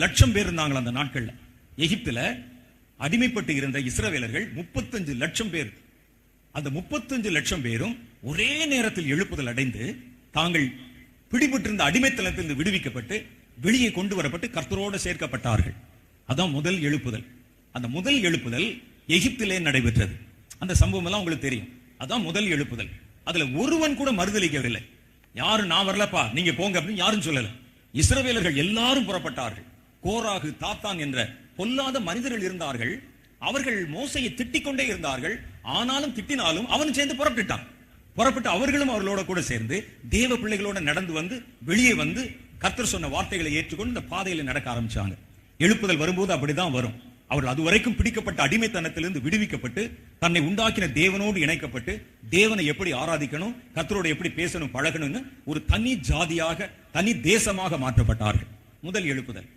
லட்சம் பேர் இருந்தாங்க அந்த நாட்கள்ல. எகிப்துல அடிமைப்பட்டு இருந்த இஸ்ரவேலர்கள் 35 லட்சம் பேர். அந்த 35 லட்சம் பேரும் ஒரே நேரத்தில் எழுப்புதல் அடைந்து தாங்கள் பிடிபட்டிருந்த அடிமைத்தனத்திலிருந்து விடுவிக்கப்பட்டு வெளியே கொண்டு வரப்பட்டு கர்த்தரோடு சேர்க்கப்பட்டார்கள். அதான் முதல் எழுப்புதல். அந்த முதல் எழுப்புதல் எகிப்திலே நடைபெற்றது. அந்த சம்பவம் எல்லாம் உங்களுக்கு தெரியும். அதான் முதல் எழுப்புதல். அதுல ஒருவன் கூட மறுதலிக்கவில்லை. யாரும் நான் வரலப்பா நீங்க போங்க அப்படின்னு யாரும் சொல்லல. இஸ்ரவேலர்கள் எல்லாரும் புறப்பட்டார்கள். கோராகு, தாத்தான் என்ற பொல்லாத மனிதர்கள் இருந்தார்கள். அவர்கள் மோசையை திட்டிக் கொண்டே இருந்தார்கள். ஆனாலும் திட்டினாலும் அவன் சேர்ந்து புறப்பட்டு அவர்களும் அவர்களோட கூட சேர்ந்து தேவ பிள்ளைகளோட நடந்து வந்து வெளியே வந்து கர்த்தர் சொன்ன வார்த்தைகளை ஏற்றுக்கொண்டு இந்த பாதையில நடக்க ஆரம்பிச்சாங்க. எழுப்புதல் வரும்போது அப்படிதான் வரும். அவர்கள் அதுவரைக்கும் பிடிக்கப்பட்ட அடிமைத்தனத்திலிருந்து விடுவிக்கப்பட்டு தன்னை உண்டாக்கின தேவனோடு இணைக்கப்பட்டு தேவனை எப்படி ஆராதிக்கணும், கர்த்தரோடு எப்படி பேசணும், பழகணும்னு ஒரு தனி ஜாதியாக தனி தேசமாக மாற்றப்பட்டார்கள். முதல் எழுப்புதல்.